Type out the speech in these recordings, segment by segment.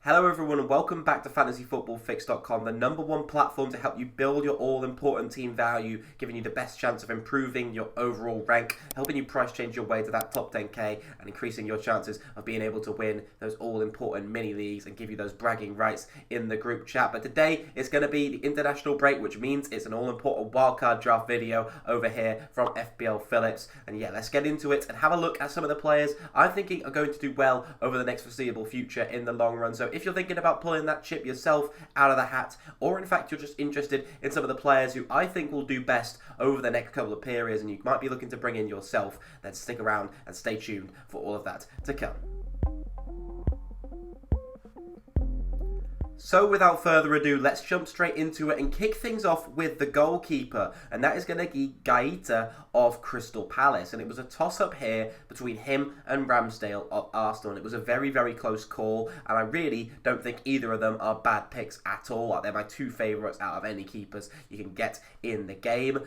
Hello everyone and welcome back to FantasyFootballFix.com, the #1 platform to help you build your all-important team value, giving you the best chance of improving your overall rank, helping you price change your way to that top 10k and increasing your chances of being able to win those all-important mini-leagues and give you those bragging rights in the group chat. But today it's going to be the international break, which means it's an all-important wildcard draft video over here from FPL Phillips. And yeah, let's get into it and have a look at some of the players I'm thinking are going to do well over the next foreseeable future in the long run. So if you're thinking about pulling that chip yourself out of the hat, or in fact you're just interested in some of the players who I think will do best over the next couple of periods and you might be looking to bring in yourself, then stick around and stay tuned for all of that to come. So without further ado, let's jump straight into it and kick things off with the goalkeeper, and that is going to be Gaeta of Crystal Palace. And it was a toss-up here between him and Ramsdale of Arsenal, and it was a very, very close call, and I really don't think either of them are bad picks at all. They're my two favourites out of any keepers you can get in the game.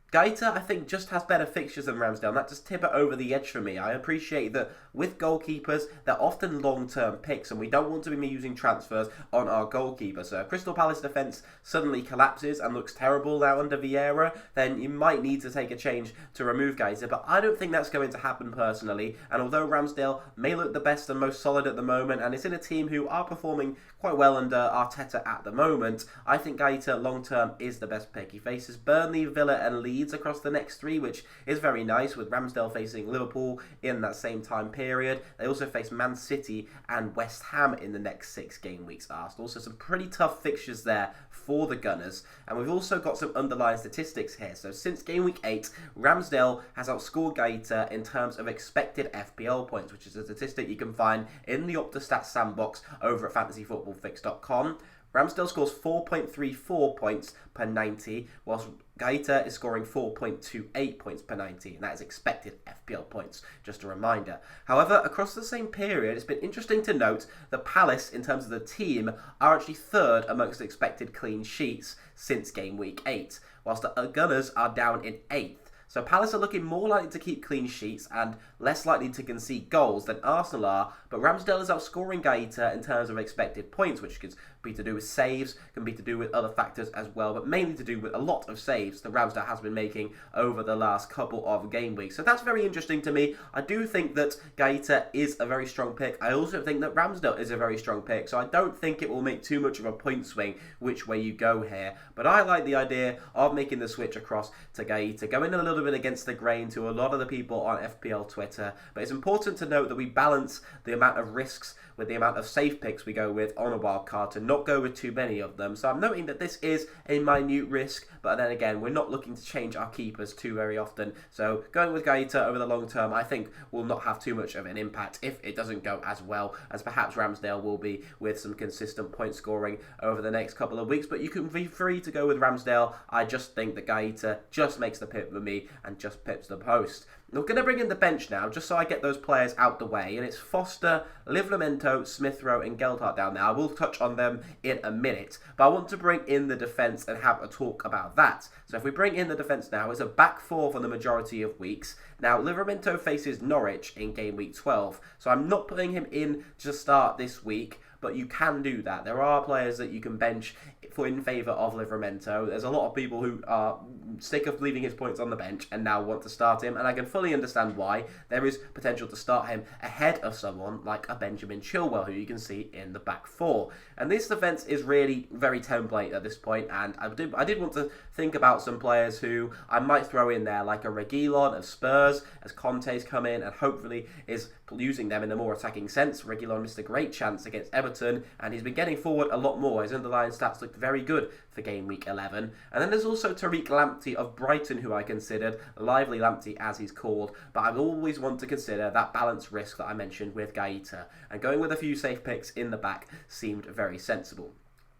Gaeta, I think, just has better fixtures than Ramsdale, and that just tip it over the edge for me. I appreciate that with goalkeepers, they're often long-term picks, and we don't want to be using transfers on our goalkeeper. So if Crystal Palace defence suddenly collapses and looks terrible now under Vieira, then you might need to take a change to remove Gaeta, but I don't think that's going to happen personally. And although Ramsdale may look the best and most solid at the moment, and it's in a team who are performing quite well under Arteta at the moment, I think Gaeta long-term is the best pick. He faces Burnley, Villa and Leeds across the next three, which is very nice, with Ramsdale facing Liverpool in that same time period. They also face Man City and West Ham in the next 6 game weeks, Arsenal. So some pretty tough fixtures there for the Gunners. And we've also got some underlying statistics here. So since game week 8, Ramsdale has outscored Gaeta in terms of expected FPL points, which is a statistic you can find in the OptaStats sandbox over at FantasyFootballFix.com. Ramsdale scores 4.34 points per 90, whilst Gaeta is scoring 4.28 points per 90, and that is expected FPL points, just a reminder. However, across the same period, it's been interesting to note that Palace, in terms of the team, are actually third amongst expected clean sheets since game week 8, whilst the Gunners are down in 8th. So Palace are looking more likely to keep clean sheets and less likely to concede goals than Arsenal are, but Ramsdale is outscoring Gaeta in terms of expected points, which could be to do with saves, can be to do with other factors as well, but mainly to do with a lot of saves that Ramsdale has been making over the last couple of game weeks. So that's very interesting to me. I do think that Gaeta is a very strong pick. I also think that Ramsdale is a very strong pick, so I don't think it will make too much of a point swing which way you go here. But I like the idea of making the switch across to Gaeta, going a little bit against the grain to a lot of the people on FPL Twitter, but it's important to note that we balance the amount of risks with the amount of safe picks we go with on a wild card to not go with too many of them. So I'm noting that this is a minute risk, but then again, we're not looking to change our keepers too very often. So going with Gaeta over the long term, I think will not have too much of an impact if it doesn't go as well as perhaps Ramsdale will be with some consistent point scoring over the next couple of weeks. But you can be free to go with Ramsdale. I just think that Gaeta just makes the pip for me and just pips the post. We're going to bring in the bench now, just so I get those players out the way. And it's Foster, Livramento, Smith Rowe and Geldart down there. I will touch on them in a minute. But I want to bring in the defence and have a talk about that. So if we bring in the defence now, it's a back four for the majority of weeks. Now, Livramento faces Norwich in game week 12. So I'm not putting him in to start this week, but you can do that. There are players that you can bench in favour of Livramento. There's a lot of people who are sick of leaving his points on the bench and now want to start him, and I can fully understand why. There is potential to start him ahead of someone like a Benjamin Chilwell, who you can see in the back four. And this defence is really very template at this point, and I did want to think about some players who I might throw in there, like a Reguilon of Spurs, as Conte's come in and hopefully is using them in a more attacking sense. Reguilon missed a great chance against Everton, and he's been getting forward a lot more. His underlying stats looked very good for game week 11. And then there's also Tariq Lamptey of Brighton, who I considered, Lively Lamptey as he's called, but I always want to consider that balanced risk that I mentioned with Gaeta, and going with a few safe picks in the back seemed very sensible.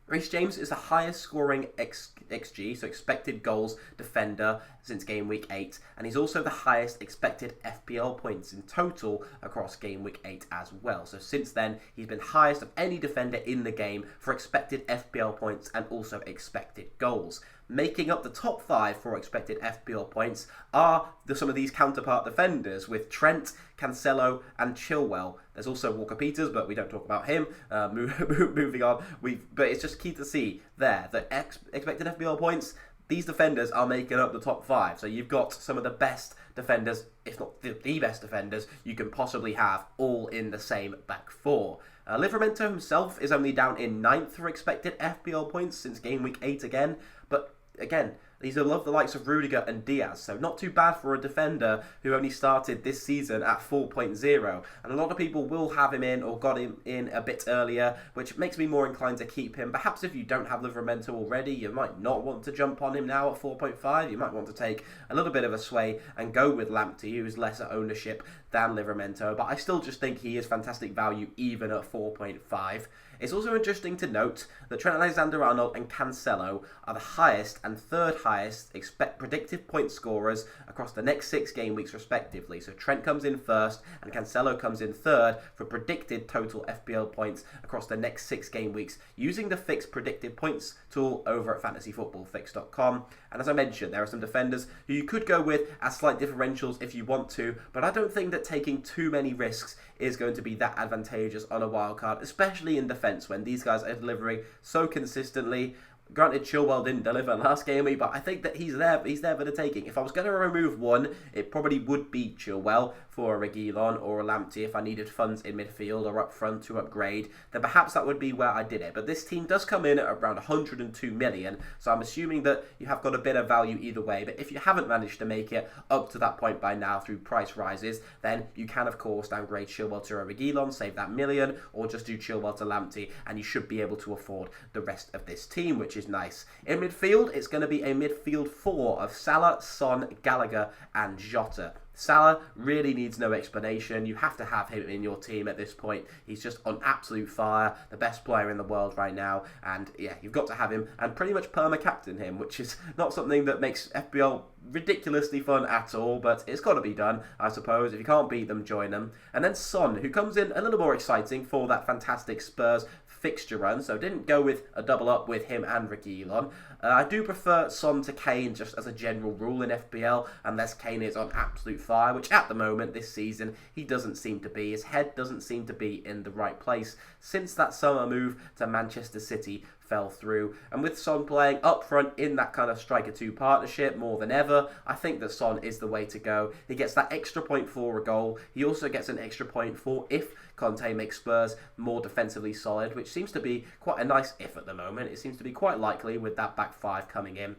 Reece James is the highest scoring XG, so expected goals defender, since game week 8, and he's also the highest expected FPL points in total across game week 8 as well. So since then, he's been highest of any defender in the game for expected FPL points and also expected goals. making up the top 5 for expected FPL points are some of these counterpart defenders with Trent, Cancelo and Chilwell. There's also Walker Peters, but we don't talk about him. Moving on, but it's just key to see there that expected FPL points, these defenders are making up the top 5. So you've got some of the best defenders, if not the best defenders, you can possibly have all in the same back 4. Livramento himself is only down in 9th for expected FPL points since game week 8 again. But again, these are the likes of Rudiger and Diaz, so not too bad for a defender who only started this season at 4.0. And a lot of people will have him in or got him in a bit earlier, which makes me more inclined to keep him. Perhaps if you don't have Livramento already, you might not want to jump on him now at 4.5. You might want to take a little bit of a sway and go with Lamptey, who's lesser ownership than Livramento. But I still just think he is fantastic value even at 4.5. It's also interesting to note that Trent Alexander-Arnold and Cancelo are the highest and third highest predictive point scorers across the next 6 game weeks respectively. So Trent comes in first and Cancelo comes in third for predicted total FPL points across the next 6 game weeks using the Fix Predicted Points tool over at fantasyfootballfix.com. And as I mentioned, there are some defenders who you could go with as slight differentials if you want to, but I don't think that taking too many risks is going to be that advantageous on a wildcard, especially in defence when these guys are delivering so consistently. Granted, Chilwell didn't deliver last game week, but I think that he's there for the taking. If I was going to remove one, it probably would be Chilwell for a Reguilon or a Lamptey if I needed funds in midfield or up front to upgrade. Then perhaps that would be where I did it. But this team does come in at around 102 million, so I'm assuming that you have got a bit of value either way. But if you haven't managed to make it up to that point by now through price rises, then you can of course downgrade Chilwell to a Reguilon, save that million, or just do Chilwell to Lamptey, and you should be able to afford the rest of this team, which is nice. In midfield, it's going to be a midfield 4 of Salah, Son, Gallagher and Jota. Salah really needs no explanation. You have to have him in your team at this point. He's just on absolute fire, the best player in the world right now. And yeah, you've got to have him and pretty much perma-captain him, which is not something that makes FPL ridiculously fun at all, but it's got to be done, I suppose. If you can't beat them, join them. And then Son, who comes in a little more exciting for that fantastic Spurs fixture run, so didn't go with a double up with him and Reguilon. I do prefer Son to Kane just as a general rule in FPL, unless Kane is on absolute fire, which at the moment this season he doesn't seem to be. His head doesn't seem to be in the right place since that summer move to Manchester City fell through. And with Son playing up front in that kind of striker 2 partnership more than ever, I think that Son is the way to go. He gets that extra point for a goal. He also gets an extra point for if Conte makes Spurs more defensively solid, which seems to be quite a nice if at the moment. It seems to be quite likely with that back 5 coming in.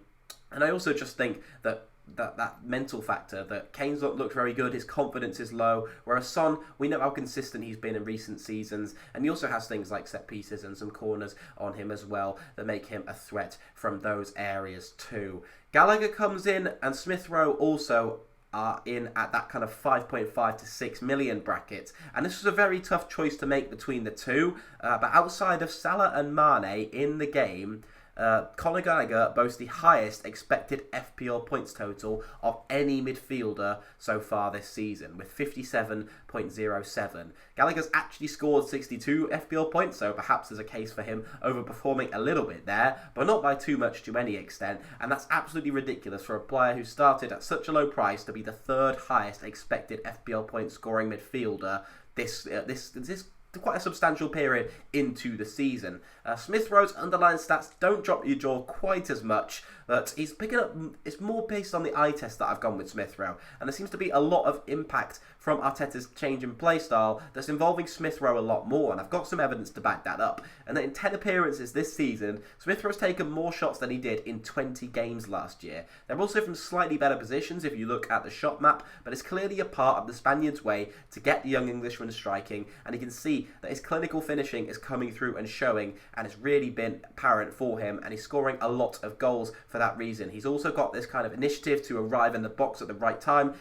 And I also just think that mental factor, that Kane's not looked very good, his confidence is low, whereas Son, we know how consistent he's been in recent seasons, and he also has things like set pieces and some corners on him as well that make him a threat from those areas too. Gallagher comes in, and Smith Rowe also are in at that kind of 5.5 to 6 million bracket, and this was a very tough choice to make between the two, but outside of Salah and Mane in the game, Conor Gallagher boasts the highest expected FPL points total of any midfielder so far this season, with 57.07. Gallagher's actually scored 62 FPL points, so perhaps there's a case for him overperforming a little bit there, but not by too much to any extent, and that's absolutely ridiculous for a player who started at such a low price to be the 3rd highest expected FPL point scoring midfielder this quite a substantial period into the season. Smith Rowe's underlying stats don't drop your jaw quite as much, but he's picking up, it's more based on the eye test that I've gone with Smith Rowe, and there seems to be a lot of impact from Arteta's change in play style that's involving Smith Rowe a lot more, and I've got some evidence to back that up. And that in 10 appearances this season, Smith Rowe's taken more shots than he did in 20 games last year. They're also from slightly better positions if you look at the shot map, but it's clearly a part of the Spaniard's way to get the young Englishman striking, and you can see that his clinical finishing is coming through and showing, and it's really been apparent for him, and he's scoring a lot of goals for that reason. He's also got this kind of initiative to arrive in the box at the right time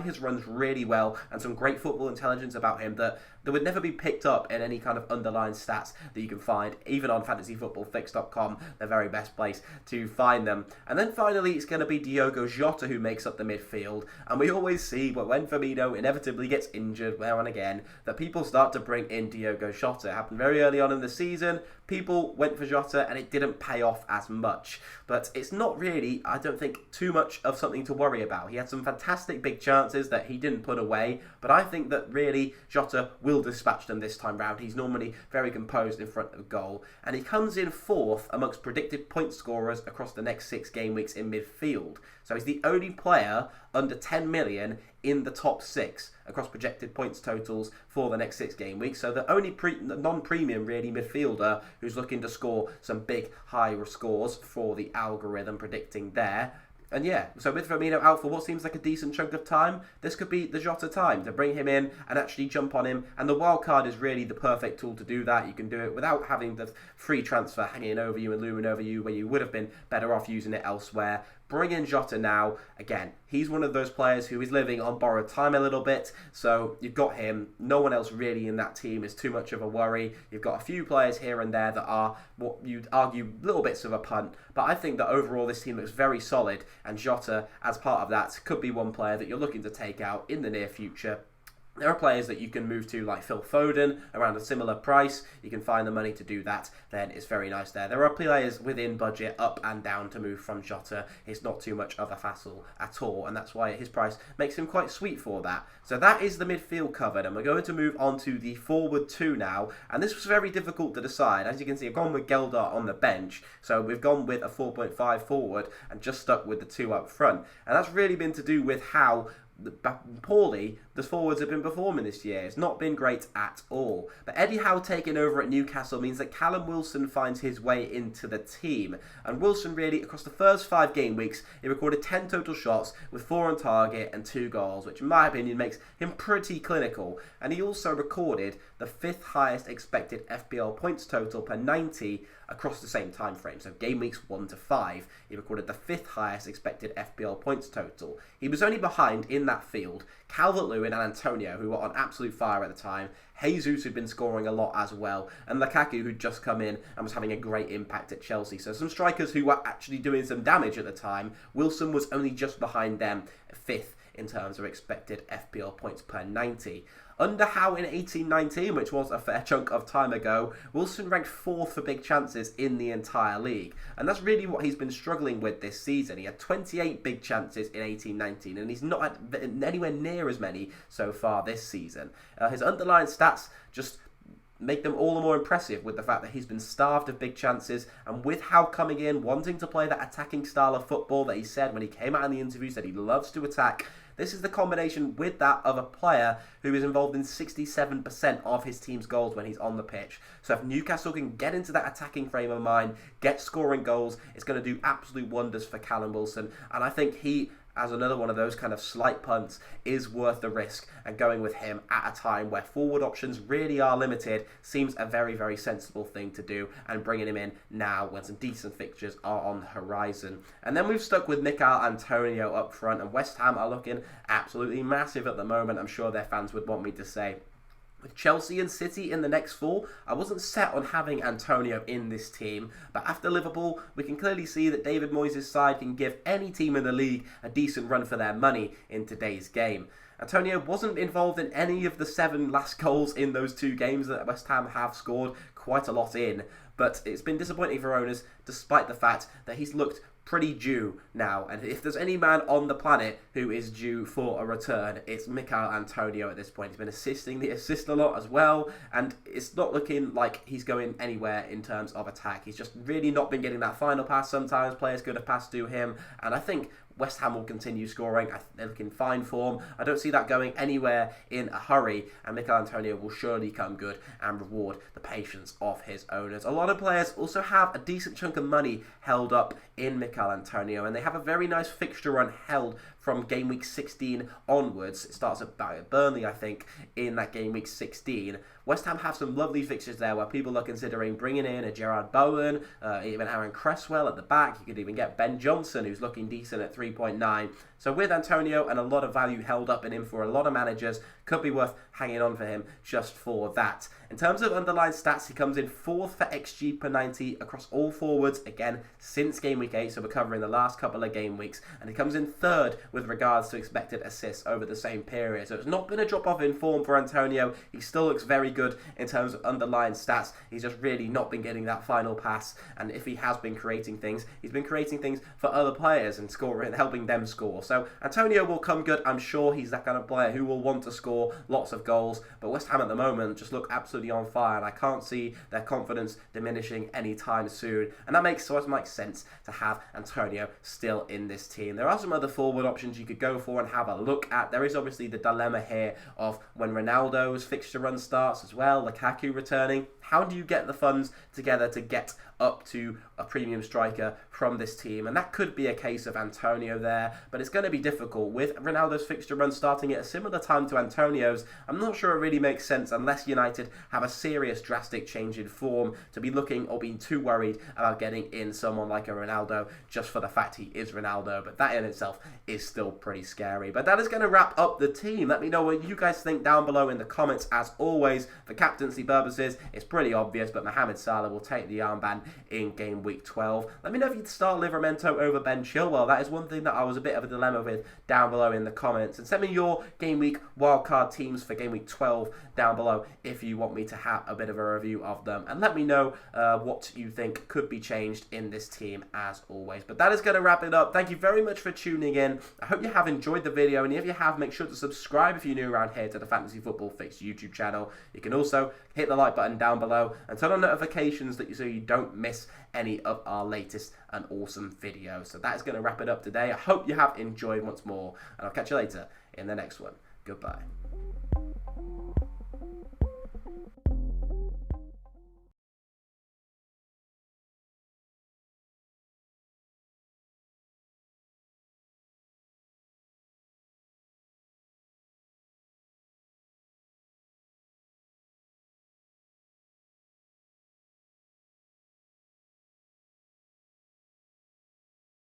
his runs really well, and some great football intelligence about him that They would never be picked up in any kind of underlying stats that you can find, even on fantasyfootballfix.com, the very best place to find them. And then finally, it's going to be Diogo Jota who makes up the midfield. And we always see, but when Firmino inevitably gets injured now and again, that people start to bring in Diogo Jota. It happened very early on in the season. People went for Jota and it didn't pay off as much. But it's not really, I don't think, too much of something to worry about. He had some fantastic big chances that he didn't put away, but I think that really Jota will dispatch them this time round. He's normally very composed in front of goal, and he comes in fourth amongst predicted point scorers across the next 6 game weeks in midfield. So he's the only player under 10 million in the top 6 across projected points totals for the next 6 game weeks. So the only non-premium really midfielder who's looking to score some big high scores for the algorithm predicting there. And yeah, so with Firmino out for what seems like a decent chunk of time, this could be the Jota time to bring him in and actually jump on him. And the wildcard is really the perfect tool to do that. You can do it without having the free transfer hanging over you and looming over you, where you would have been better off using it elsewhere. Bring in Jota now. Again, he's one of those players who is living on borrowed time a little bit. So you've got him. No one else really in that team is too much of a worry. You've got a few players here and there that are what you'd argue little bits of a punt. But I think that overall this team looks very solid. And Jota, as part of that, could be one player that you're looking to take out in the near future. There are players that you can move to, like Phil Foden, around a similar price. You can find the money to do that, then it's very nice there. There are players within budget, up and down, to move from Jota. It's not too much of a hassle at all, and that's why his price makes him quite sweet for that. So that is the midfield covered, and we're going to move on to the forward 2 now. And this was very difficult to decide. As you can see, I've gone with Geldart on the bench, so we've gone with a 4.5 forward and just stuck with the 2 up front. And that's really been to do with how poorly the forwards have been performing this year. It's not been great at all. But Eddie Howe taking over at Newcastle means that Callum Wilson finds his way into the team. And Wilson really, across the first 5 game weeks, he recorded 10 total shots with 4 on target and 2 goals, which in my opinion makes him pretty clinical. And he also recorded the 5th highest expected FPL points total per 90 across the same time frame. So game weeks 1 to 5, he recorded the 5th highest expected FPL points total. He was only behind in that field Calvert-Lewin and Antonio, who were on absolute fire at the time. Jesus, who'd been scoring a lot as well, and Lukaku, who'd just come in and was having a great impact at Chelsea. So some strikers who were actually doing some damage at the time. Wilson was only just behind them, 5th in terms of expected FPL points per 90. Under Howe in 18-19, which was a fair chunk of time ago, Wilson ranked 4th for big chances in the entire league. And that's really what he's been struggling with this season. He had 28 big chances in 18-19, and he's not had anywhere near as many so far this season. His underlying stats just make them all the more impressive with the fact that he's been starved of big chances, and with Howe coming in, wanting to play that attacking style of football that he said when he came out in the interview, said he loves to attack. This is the combination with that of a player who is involved in 67% of his team's goals when he's on the pitch. So if Newcastle can get into that attacking frame of mind, get scoring goals, it's going to do absolute wonders for Callum Wilson. And I think he, as another one of those kind of slight punts, is worth the risk, and going with him at a time where forward options really are limited seems a very, very sensible thing to do, and bringing him in now when some decent fixtures are on the horizon. And then we've stuck with Mikel Antonio up front, and West Ham are looking absolutely massive at the moment, I'm sure their fans would want me to say. With Chelsea and City in the next 4, I wasn't set on having Antonio in this team, but after Liverpool, we can clearly see that David Moyes' side can give any team in the league a decent run for their money in today's game. Antonio wasn't involved in any of the 7 last goals in those 2 games that West Ham have scored quite a lot in, but it's been disappointing for owners despite the fact that he's looked pretty due now, and if there's any man on the planet who is due for a return, it's Mikel Antonio at this point. He's been assisting the assist a lot as well, and it's not looking like he's going anywhere in terms of attack. He's just really not been getting that final pass. Sometimes players could have passed to him, and I think West Ham will continue scoring. They're looking fine form. I don't see that going anywhere in a hurry, and Mikel Antonio will surely come good and reward the patience of his owners. A lot of players also have a decent chunk of money held up in Mikel Antonio, and they have a very nice fixture run held from game week 16 onwards. It starts at Burnley, I think, in that game week 16. West Ham have some lovely fixtures there where people are considering bringing in a Gerard Bowen, even Aaron Cresswell at the back. You could even get Ben Johnson, who's looking decent at 3.9. So with Antonio and a lot of value held up in him for a lot of managers, could be worth hanging on for him just for that. In terms of underlying stats, he comes in 4th for XG per 90 across all forwards, again, since game week 8, so we're covering the last couple of game weeks, and he comes in 3rd with regards to expected assists over the same period. So it's not been a drop-off in form for Antonio. He still looks very good in terms of underlying stats. He's just really not been getting that final pass, and if he has been creating things, he's been creating things for other players and scoring, helping them score. So Antonio will come good. I'm sure he's that kind of player who will want to score lots of goals, but West Ham at the moment just look absolutely on fire, and I can't see their confidence diminishing anytime soon, and that makes sense to have Antonio still in this team. There are some other forward options you could go for and have a look at. There is obviously the dilemma here of when Ronaldo's fixture run starts as well, Lukaku returning. How do you get the funds together to get up to a premium striker from this team? And that could be a case of Antonio there, but it's going to be difficult. With Ronaldo's fixture run starting at a similar time to Antonio's, I'm not sure it really makes sense unless United have a serious drastic change in form to be looking or being too worried about getting in someone like a Ronaldo just for the fact he is Ronaldo, but that in itself is still pretty scary. But that is going to wrap up the team. Let me know what you guys think down below in the comments. As always, for captaincy purposes, it's pretty obvious, but Mohamed Salah will take the armband in game week 12. Let me know if you'd start Livramento over Ben Chilwell. That is one thing that I was a bit of a dilemma with down below in the comments. And send me your game week wildcard teams for game week 12 down below if you want me to have a bit of a review of them. And let me know what you think could be changed in this team as always. But that is going to wrap it up. Thank you very much for tuning in. I hope you have enjoyed the video. And if you have, make sure to subscribe if you're new around here to the Fantasy Football Fix YouTube channel. You can also hit the like button down below and turn on notifications so you don't miss any of our latest and awesome videos. So that is going to wrap it up today. I hope you have enjoyed once more, and I'll catch you later in the next one. Goodbye.